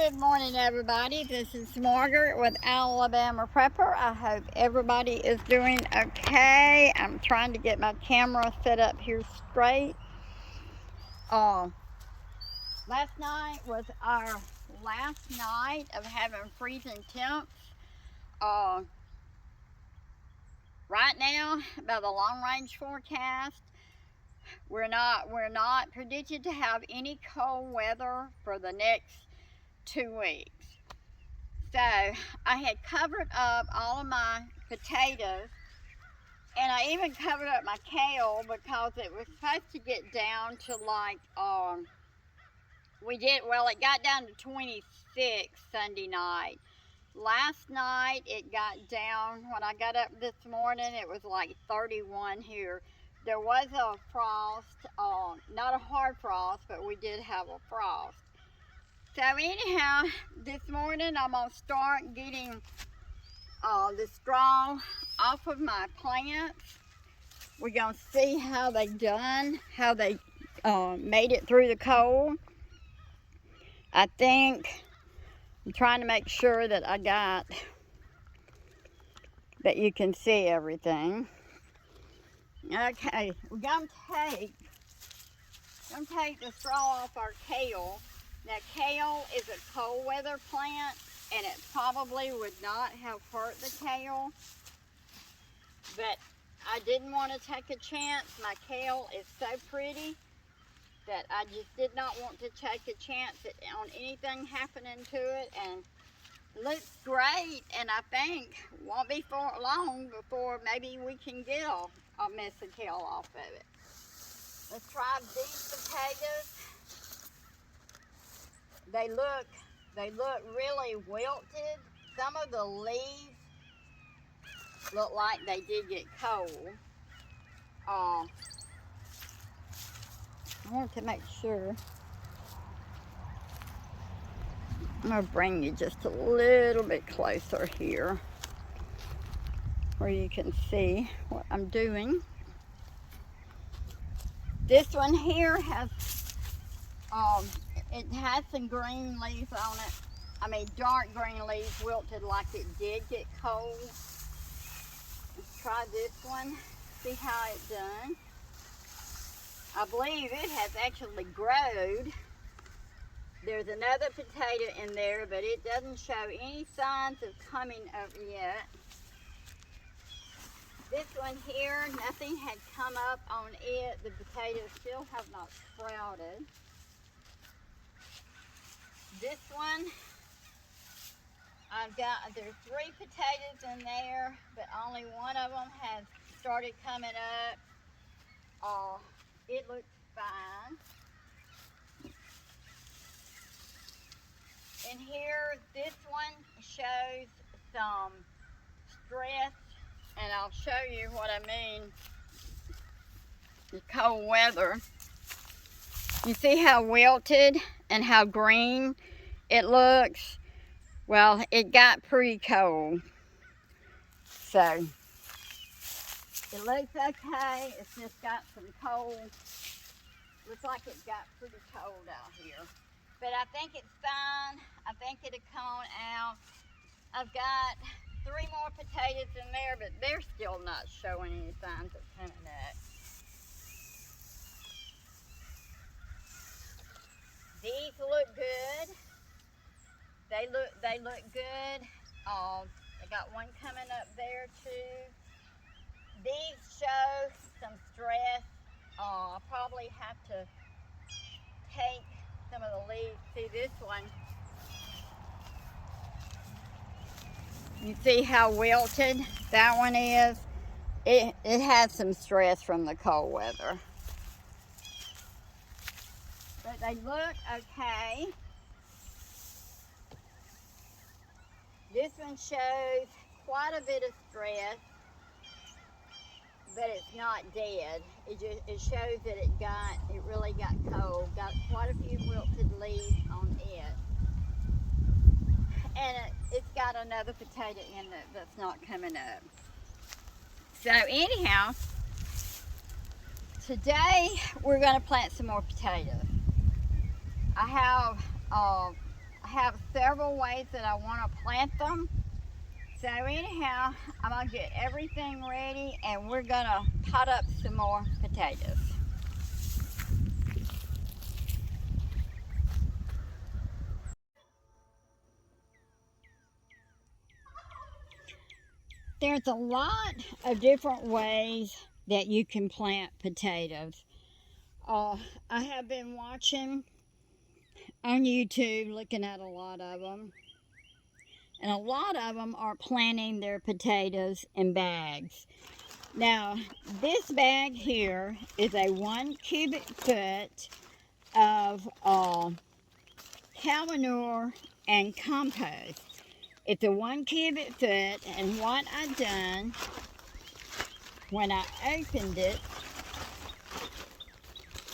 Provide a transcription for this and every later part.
Good morning, everybody. This is Margaret with Alabama Prepper. I hope everybody is doing okay. I'm trying to get my camera set up here straight. Last night was our last night of having freezing temps. Right now, by the long-range forecast, we're not predicted to have any cold weather for the next 2 weeks. So I had covered up all of my potatoes, and I even covered up my kale because it was supposed to get down to like, it got down to 26 Sunday night. Last night it got down, when I got up this morning, it was like 31 here. There was a frost, not a hard frost, but we did have a frost. So anyhow, this morning I'm going to start getting the straw off of my plants. We're going to see how they done, how they made it through the cold. I'm trying to make sure that that you can see everything. Okay, we're going to take the straw off our kale. Now, kale is a cold weather plant, and it probably would not have hurt the kale, but I didn't want to take a chance. My kale is so pretty that I just did not want to take a chance on anything happening to it, and it looks great, and I think won't be for long before maybe we can get a mess of kale off of it. Let's try these potatoes. They look really wilted. Some of the leaves look like they did get cold. I want to make sure. I'm going to bring you just a little bit closer here where you can see what I'm doing. This one here has it has some green leaves on it. I mean, dark green leaves wilted like it did get cold. Let's try this one, see how it done. I believe it has actually growed. There's another potato in there, but it doesn't show any signs of coming up yet. This one here, nothing had come up on it. The potatoes still have not sprouted. This one, there's 3 potatoes in there, but only one of them has started coming up. It looks fine. And here, this one shows some stress, and I'll show you what I mean. The cold weather. You see how wilted and how green it looks? Well, it got pretty cold. So, it looks okay. It's just got some cold. Looks like it got pretty cold out here. But I think it's fine. I think it'll come on out. I've got 3 more potatoes in there, but they're still not showing any signs of coming up. These look good. They look good. I got one coming up there too. These show some stress. I'll probably have to take some of the leaves. See this one? You see how wilted that one is? It has some stress from the cold weather. But they look okay. This one shows quite a bit of stress, but it's not dead. It shows that it really got cold. Got quite a few wilted leaves on it. And it's got another potato in it that's not coming up. So anyhow, today we're going to plant some more potatoes. I have several ways that I want to plant them. So anyhow, I'm going to get everything ready and we're going to pot up some more potatoes. There's a lot of different ways that you can plant potatoes. I have been watching on YouTube, looking at a lot of them. And a lot of them are planting their potatoes in bags. Now, this bag here is a 1 cubic foot of cow manure and compost. It's a 1 cubic foot, and what I done when I opened it,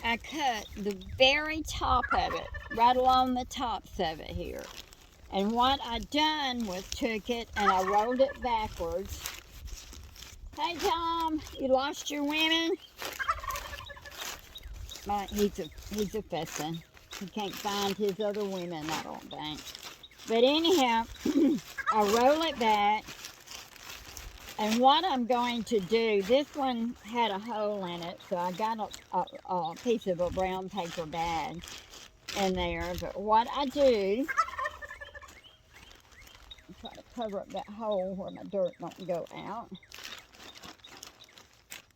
I cut the very top of it, right along the tops of it here. And what I done was took it and I rolled it backwards. Hey Tom, you lost your women? He's a fussing. He can't find his other women, I don't think. But anyhow, I roll it back. And what I'm going to do, this one had a hole in it, so I got a piece of a brown paper bag in there. But what I do, try to cover up that hole where my dirt don't go out.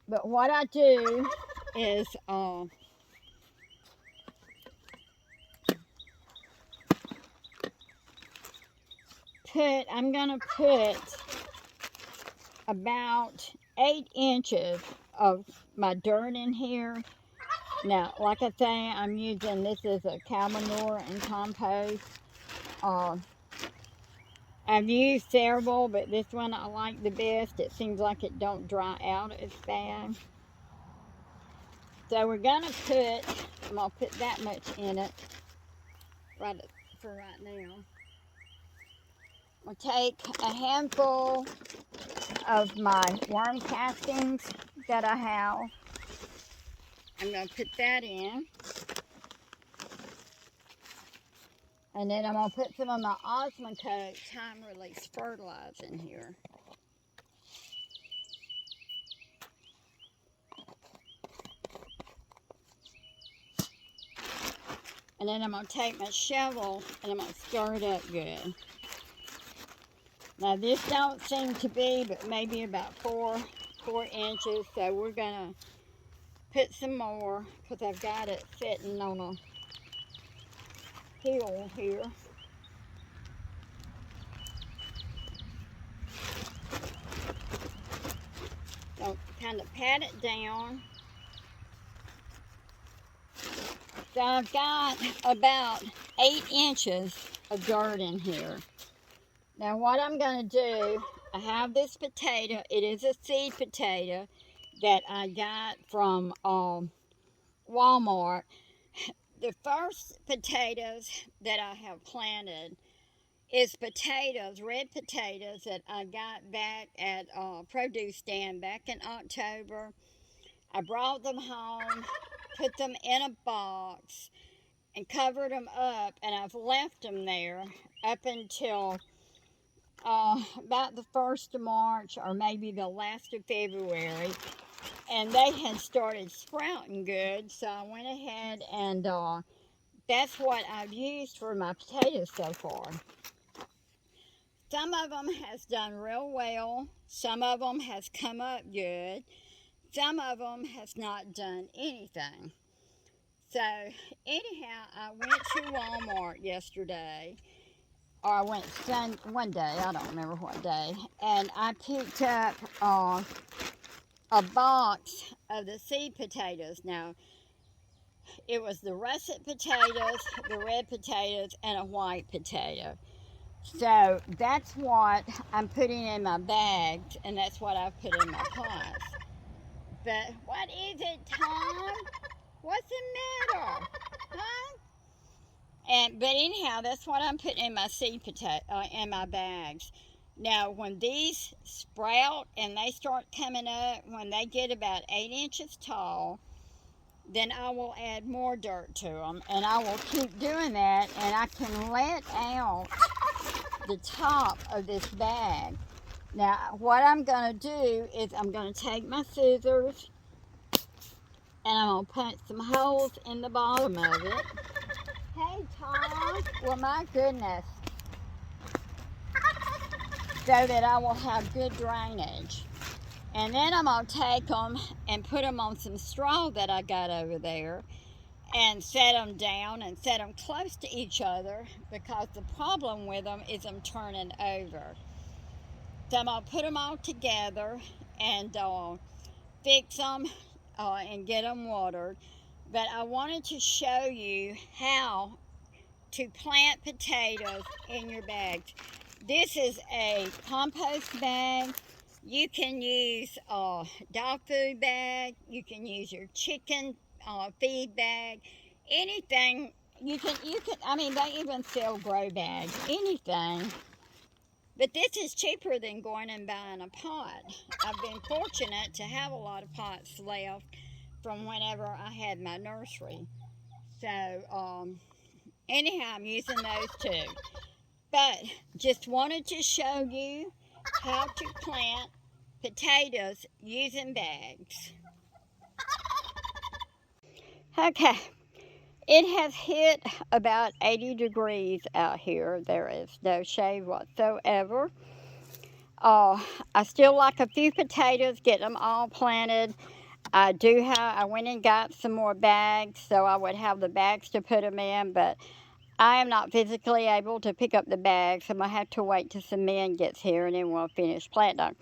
But what I do is I'm gonna put about 8 inches of my dirt in here. Now, like I say, I'm using, this is a cow manure and compost. I've used several, but this one I like the best. It seems like it don't dry out as bad. So we're gonna put, I'm gonna put that much in it for right now. I'll take a handful of my worm castings that I have. I'm gonna put that in. And then I'm gonna put some of my Osmocote time release fertilizer in here. And then I'm gonna take my shovel and I'm gonna stir it up good. Now this don't seem to be, but maybe about 4 inches. So we're gonna put some more because I've got it sitting on a hill here. So kind of pat it down. So I've got about 8 inches of dirt in here. Now what I'm going to do, I have this potato. It is a seed potato that I got from Walmart. The first potatoes that I have planted is potatoes, red potatoes that I got back at produce stand back in October. I brought them home, put them in a box, and covered them up, and I've left them there up until about the 1st of March or maybe the last of February, and they had started sprouting good, so I went ahead and that's what I've used for my potatoes so far. Some of them has done real well, some of them has come up good, some of them has not done anything. So anyhow, I went to Walmart yesterday, or I went one day, I don't remember what day, and I picked up a box of the seed potatoes. Now, it was the russet potatoes, the red potatoes, and a white potato. So that's what I'm putting in my bags, and that's what I've put in my pots. But what is it, Tom? What's the matter? Huh? But anyhow, that's what I'm putting in my seed potato in my bags. Now, when these sprout and they start coming up, when they get about 8 inches tall, then I will add more dirt to them, and I will keep doing that, and I can let out the top of this bag. Now, what I'm going to do is I'm going to take my scissors, and I'm going to punch some holes in the bottom of it. Hey, Tom. Well, my goodness. So that I will have good drainage. And then I'm going to take them and put them on some straw that I got over there and set them down and set them close to each other, because the problem with them is them turning over. So I'm going to put them all together and fix them and get them watered. But I wanted to show you how to plant potatoes in your bags. This is a compost bag. You can use a dog food bag. You can use your chicken feed bag. Anything you can. I mean, they even sell grow bags. Anything. But this is cheaper than going and buying a pot. I've been fortunate to have a lot of pots left from whenever I had my nursery. So, anyhow, I'm using those too. But just wanted to show you how to plant potatoes using bags. Okay, it has hit about 80 degrees out here. There is no shade whatsoever. I still like a few potatoes, get them all planted. I went and got some more bags so I would have the bags to put them in, but I am not physically able to pick up the bags, so I'm going to have to wait till some men gets here and then we'll finish planting.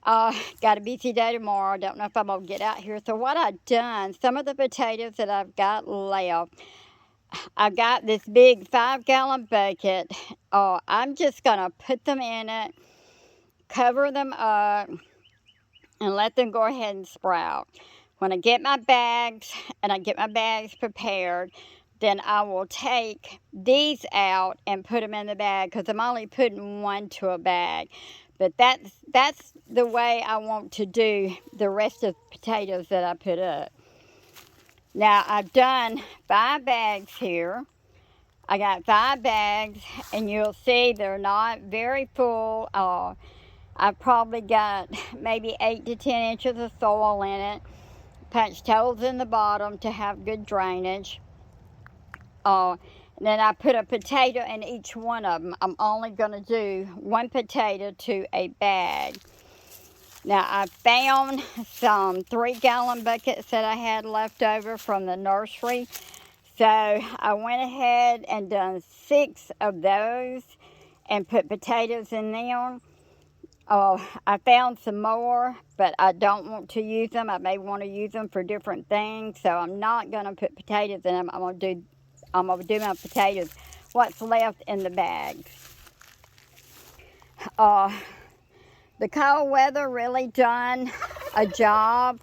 Got a busy day tomorrow. Don't know if I'm going to get out here. So what I've done, some of the potatoes that I've got left, I've got this big 5-gallon bucket. I'm just going to put them in it, cover them up, and let them go ahead and sprout. When I get my bags and I get my bags prepared, then I will take these out and put them in the bag, because I'm only putting one to a bag. But that's the way I want to do the rest of the potatoes that I put up. Now, I've done 5 bags here. I got 5 bags, and you'll see they're not very full. I've probably got maybe 8 to 10 inches of soil in it. Punched holes in the bottom to have good drainage. And then I put a potato in each one of them. I'm only going to do 1 potato to a bag. Now, I found some 3-gallon buckets that I had left over from the nursery. So I went ahead and done 6 of those and put potatoes in them. I found some more, but I don't want to use them. I may want to use them for different things, so I'm not going to put potatoes in them. I'm going to do my potatoes, what's left in the bags. The cold weather really done a job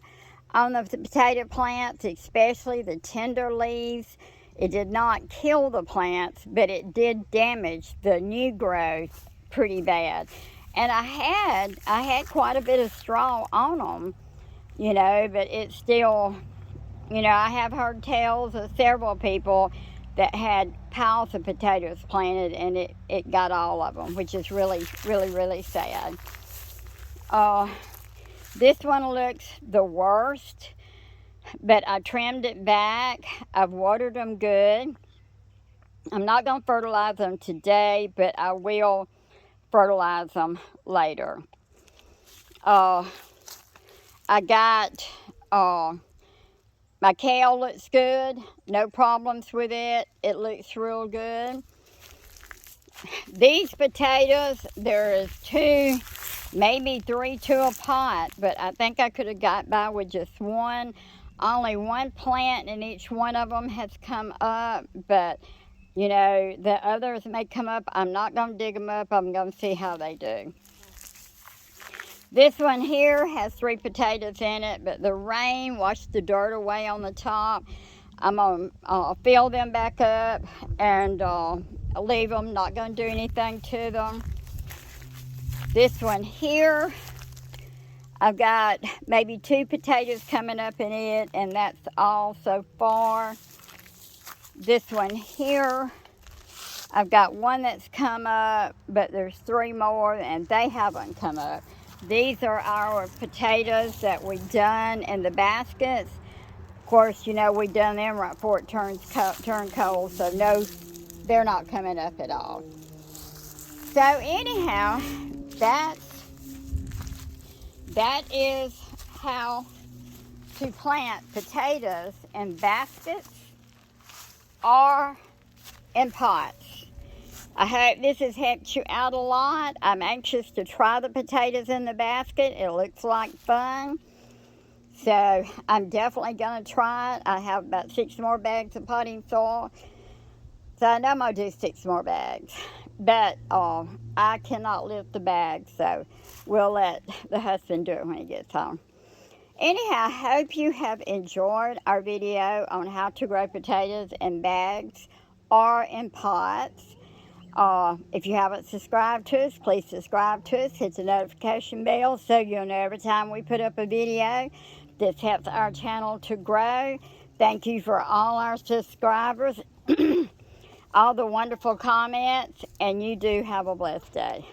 on the potato plants, especially the tender leaves. It did not kill the plants, but it did damage the new growth pretty bad. And I had quite a bit of straw on them, but it's still, I have heard tales of several people that had piles of potatoes planted, and it got all of them, which is really, really, really sad. This one looks the worst, but I trimmed it back. I've watered them good. I'm not going to fertilize them today, but I will fertilize them later. I got my kale looks good, no problems with it. It looks real good. These potatoes, there is 2, maybe 3 to a pot, but I think I could have got by with just 1. Only 1 plant in each one of them has come up, but the others may come up. I'm not going to dig them up. I'm going to see how they do. This one here has 3 potatoes in it, but the rain washed the dirt away on the top. I'm going to fill them back up and leave them. Not going to do anything to them. This one here, I've got maybe 2 potatoes coming up in it, and that's all so far. This one here, I've got 1 that's come up, but there's 3 more, and they haven't come up. These are our potatoes that we've done in the baskets. Of course, you know, we've done them right before it turn cold, so no, they're not coming up at all. So anyhow, that is how to plant potatoes in baskets or in pots. I hope this has helped you out a lot. I'm anxious to try the potatoes in the basket. It looks like fun. So I'm definitely going to try it. I have about 6 more bags of potting soil. So I know I'm going to do 6 more bags. But I cannot lift the bag, so we'll let the husband do it when he gets home. Anyhow, I hope you have enjoyed our video on how to grow potatoes in bags or in pots. If you haven't subscribed to us, please subscribe to us. Hit the notification bell so you'll know every time we put up a video. This helps our channel to grow. Thank you for all our subscribers, all the wonderful comments, and you do have a blessed day.